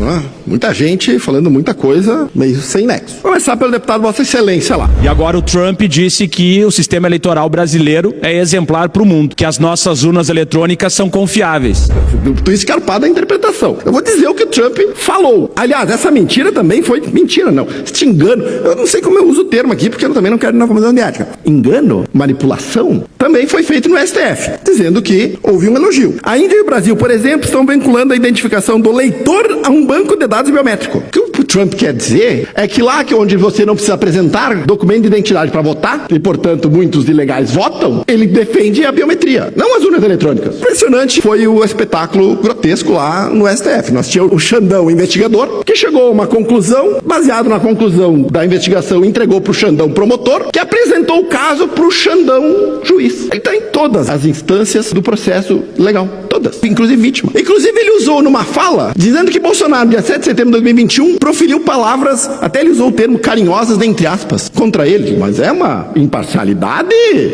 né? Muita gente falando muita coisa meio sem nexo. Vou começar pelo deputado Vossa Excelência lá. E agora o Trump disse que o sistema eleitoral brasileiro é exemplar para o mundo, que as nossas urnas eletrônicas são confiáveis. Estou escarpado da interpretação. Eu vou dizer o que o Trump falou. Aliás, essa mentira também foi... Mentira, não. Este engano... Eu não sei como eu uso o termo aqui, porque eu também não quero ir na comissão de ética. Engano, manipulação, também foi feito no STF, dizendo que houve um elogio. A Índia e o Brasil, por exemplo, estão vinculando a identificação do eleitor a um banco de dados biométrico. O que o Trump quer dizer é que lá onde você não precisa apresentar documento de identidade para votar, e portanto muitos ilegais votam, ele defende a biometria, não as urnas eletrônicas. Impressionante foi o espetáculo grotesco lá no STF. Nós tínhamos o Xandão investigador, que chegou a uma conclusão, baseado na conclusão da investigação, entregou para o Xandão promotor, que apresentou o caso para o Xandão juiz. Ele está em todas as instâncias do processo legal, todas, inclusive vítima. Inclusive ele usou numa fala, dizendo que Bolsonaro, dia 7 de setembro de 2021, proferiu palavras, até ele usou o termo carinhosas, entre aspas, contra ele, mas é uma imparcialidade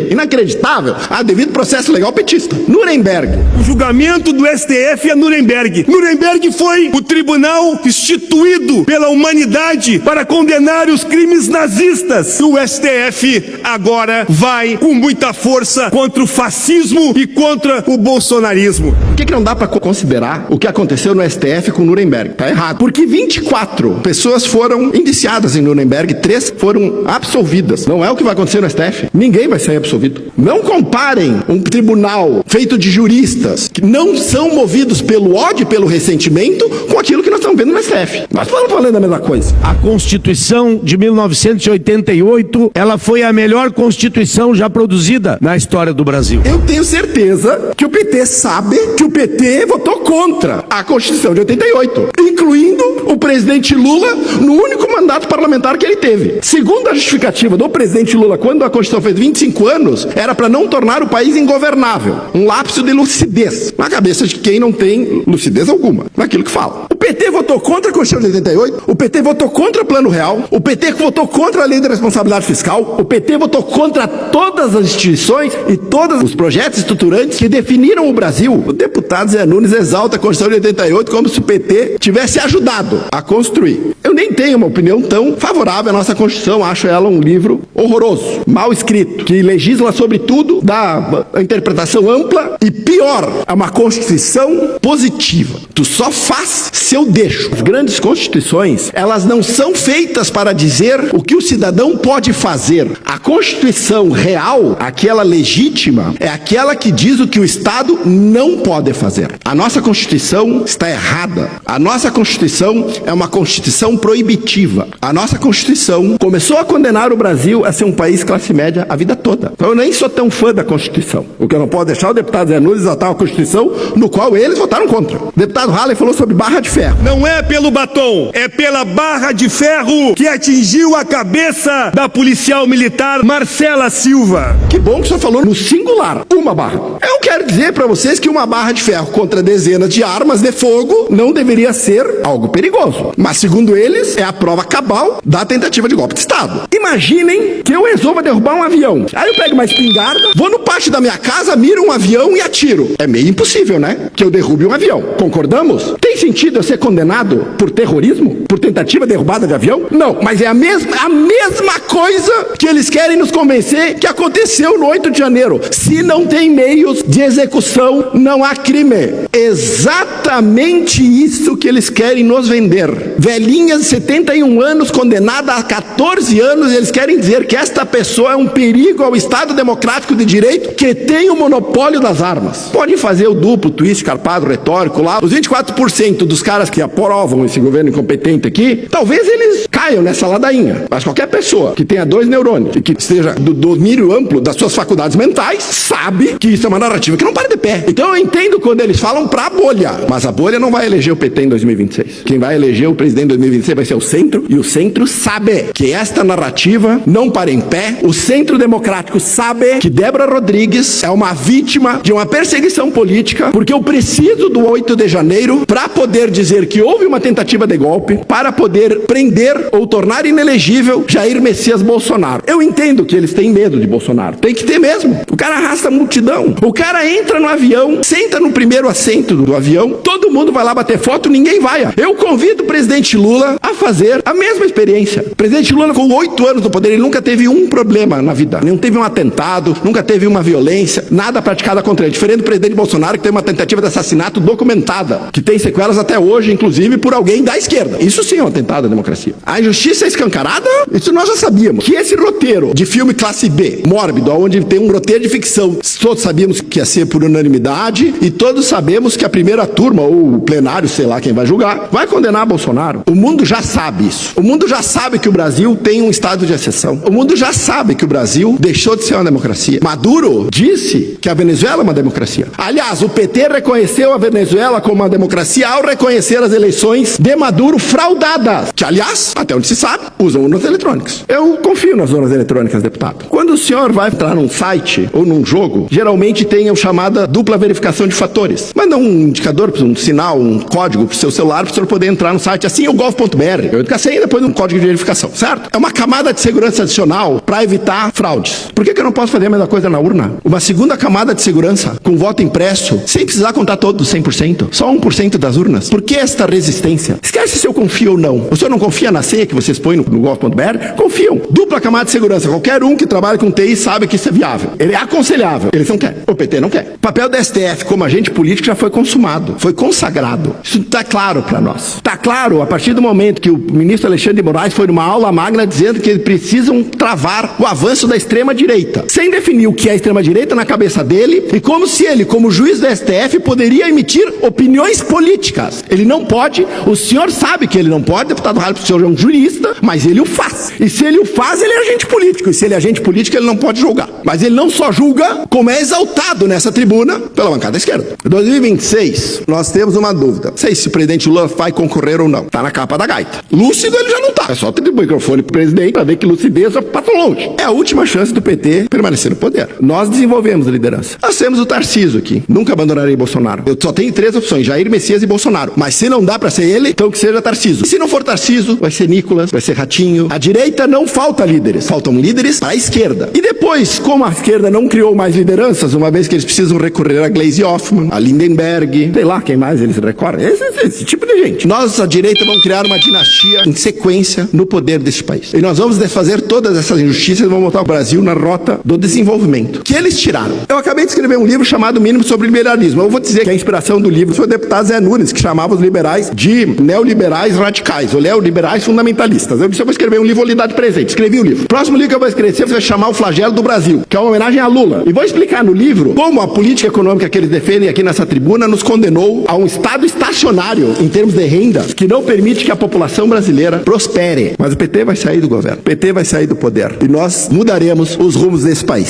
inacreditável. Devido processo legal petista. Nuremberg. O julgamento do STF é Nuremberg. Nuremberg foi o tribunal instituído pela humanidade para condenar os crimes nazistas. O STF agora vai com muita força contra o fascismo e contra o bolsonarismo. Por que não dá para considerar o que aconteceu no STF com Nuremberg? Tá errado. Porque 24 pessoas foram indiciadas em Nuremberg, 3 foram absolvidas. Não é o que vai acontecer no STF. Ninguém vai sair absolvido. Não comparem um tribunal feito de juristas que não são movidos pelo ódio e pelo ressentimento com aquilo que nós estamos vendo no STF. Nós estamos falando a mesma coisa. A Constituição de 1988, ela foi a melhor Constituição já produzida na história do Brasil. Eu tenho certeza que o PT sabe que o PT votou contra a Constituição de 88, incluindo o presidente Lula no único mandato parlamentar que ele teve. Segundo a justificativa do presidente Lula, quando a Constituição fez 25 anos, era para não tornar o país ingovernável. Um lapso de lucidez na cabeça de quem não tem lucidez alguma naquilo que fala. O PT votou contra a Constituição de 88, o PT votou contra o Plano Real, o PT votou contra a Lei da Responsabilidade Fiscal, o PT votou contra todas as instituições e todos os projetos estruturantes que definiram o Brasil. O deputado Zé Nunes exalta a Constituição de 88 como se o PT tivesse ajudado a construir. Eu nem tenho uma opinião tão favorável à nossa Constituição, acho ela um livro horroroso, mal escrito, que legisla sobre tudo, dá a interpretação ampla e pior, é uma Constituição positiva. Tu só faz se eu deixo. As grandes constituições, elas não são feitas para dizer o que o cidadão pode fazer. A Constituição real, aquela legítima, é aquela que diz o que o Estado não pode fazer. A nossa Constituição está errada. A nossa Constituição é uma Constituição proibitiva. A nossa Constituição começou a condenar o Brasil a ser um país classe média a vida toda. Então eu nem sou tão fã da Constituição. O que eu não posso deixar o deputado Zé Nunes exaltar uma Constituição no qual eles votaram contra. O deputado Haller falou sobre barra de ferro. Não é pelo batom, é pela barra de ferro que atingiu a cabeça da policial militar Marcela Silva. Que bom que o senhor falou no singular, uma barra. Eu quero dizer para vocês que uma barra de ferro contra dezenas de armas de fogo não deveria ser algo perigoso. Mas segundo eles, é a prova cabal da tentativa de golpe de Estado. Imaginem que eu resolva derrubar um avião. Aí eu pego uma espingarda, vou no pátio da minha casa, miro um avião e atiro. É meio impossível, né? Que eu derrube um avião. Concordamos? Tem sentido eu ser condenado por terrorismo? Por tentativa de derrubada de avião? Não, mas é a mesma coisa que eles querem nos convencer que aconteceu no 8 de janeiro. Se não tem meios de execução, não há crime. Exatamente isso que eles querem nos vender. Velhinha de 71 anos, condenada a 14 anos, eles querem dizer que esta pessoa é um perigo ao Estado Democrático de Direito que tem o monopólio das armas. Podem fazer o duplo, twist, carpado, retórico lá. Os 24% dos caras que aprovam esse governo incompetente aqui, talvez eles caiam nessa ladainha. Mas qualquer pessoa que tenha 2 neurônios e que esteja do domínio amplo das suas faculdades mentais, sabe que isso é uma narrativa que não para de pé. Então eu entendo quando eles falam pra bolha, mas a bolha não vai eleger o PT em 2026. Quem vai eleger o presidente em 2026 vai ser o centro, e o centro sabe que esta narrativa não para em pé. O Centro Democrático sabe que Débora Rodrigues é uma vítima de uma perseguição política, porque eu preciso do 8 de janeiro para poder dizer que houve uma tentativa de golpe, para poder prender ou tornar inelegível Jair Messias Bolsonaro. Eu entendo que eles têm medo de Bolsonaro. Tem que ter mesmo. O cara arrasta a multidão. O cara entra no avião, senta no primeiro assento do avião, todo mundo vai lá bater foto, ninguém vai. democracia. Eu convido o presidente Lula a fazer a mesma experiência. O presidente Lula, com 8 anos no poder, ele nunca teve um problema na vida. Não teve um atentado, nunca teve uma violência, nada praticada contra ele. Diferente do presidente Bolsonaro, que tem uma tentativa de assassinato documentada, que tem sequelas até hoje, inclusive, por alguém da esquerda. Isso sim é um atentado à democracia. A injustiça é escancarada? Isso nós já sabíamos. Que esse roteiro de filme classe B, mórbido, onde tem um roteiro de ficção, todos sabíamos que ia ser por unanimidade e todos sabemos que a primeira turma, ou o plenário, sei lá quem vai julgar, vai condenar Bolsonaro. O mundo já sabe isso. O mundo já sabe que o Brasil tem um estado de exceção. O mundo já sabe que o Brasil deixou de ser uma democracia. Maduro disse que a Venezuela é uma democracia. Aliás, o PT reconheceu a Venezuela como uma democracia ao reconhecer as eleições de Maduro fraudadas, que, aliás, até onde se sabe, usam urnas eletrônicas. Eu confio nas urnas eletrônicas, deputado. Quando o senhor vai entrar num site ou num jogo, geralmente tem a chamada dupla verificação de fatores. Manda um indicador, um sinal, um código pro seu celular para o senhor poder entrar no site assim, o gov.br. Eu entro sem depois um código de verificação, certo? É uma camada de segurança adicional para evitar fraudes. Por que eu não posso fazer a mesma coisa na urna? Uma segunda camada de segurança com voto impresso, sem precisar contar todos os 100%, só 1% das urnas. Por que esta resistência? Esquece se eu confio ou não. O senhor não confia na senha que vocês põem no gov.br? Confiam. Dupla camada de segurança. Qualquer um que trabalha com TI sabe que isso é viável. Ele é aconselhável. Eles não querem. O PT não quer. O papel da STF como agente político já foi consumado. Foi consagrado. Isso está claro para nós. Está claro a partir do momento que o ministro Alexandre de Moraes foi numa aula magna dizendo que eles precisam travar o avanço da extrema-direita. Sem definir o que é extrema-direita na cabeça dele e como se ele, como juiz do STF, poderia emitir opiniões políticas. Ele não pode. O senhor sabe que ele não pode, deputado Ralph, o senhor é um jurista, mas ele o faz. E se ele o faz, ele é agente político. E se ele é agente político, ele não pode julgar. Mas ele não só julga, como é exaltado nessa tribuna pela bancada esquerda. Em 2026, nós temos uma dúvida. Não sei se o presidente Lula vai concorrer ou não. Tá na capa da gaita. Lúcido ele já não tá. É só ter o microfone pro presidente pra ver que lucidez passou longe. É a última chance do PT permanecer no poder. Nós desenvolvemos a liderança. Nós temos o Tarcísio aqui. Nunca abandonarei Bolsonaro. Eu só tenho 3 opções: Jair Messias e Bolsonaro. Mas se não dá pra ser ele, então que seja Tarcísio. E se não for Tarcísio, vai ser Nicolas, vai ser Ratinho. A direita não falta líderes. Faltam líderes para a esquerda. E depois, como a esquerda não criou mais lideranças, uma vez que eles precisam recorrer a Gleisi Hoffmann, a Lindenberg, sei lá quem mais eles recorrem. Esse tipo de gente. Nós, a direita, vamos criar uma dinastia em sequência no poder deste país. E nós vamos desfazer todas essas injustiças e vamos botar o Brasil na rota do desenvolvimento. Que eles tiraram. Eu acabei de escrever um livro chamado Mínimo sobre Liberalismo. Eu vou dizer que a inspiração do livro foi o deputado Zé Nunes, que chamava os liberais de neoliberais radicais, ou neoliberais fundamentalistas. Eu disse, eu vou escrever um livro, vou lhe dar de presente. Escrevi o livro. O próximo livro que eu vou escrever vai chamar O Flagelo do Brasil, que é uma homenagem a Lula. E vou explicar no livro como a política econômica que eles defendem aqui nessa tribuna nos condenou a um estado estacionário em termos de renda, que não permite que a população brasileira prospere. Mas o PT vai sair do governo. O PT vai sair do poder. E nós mudaremos os rumos desse país.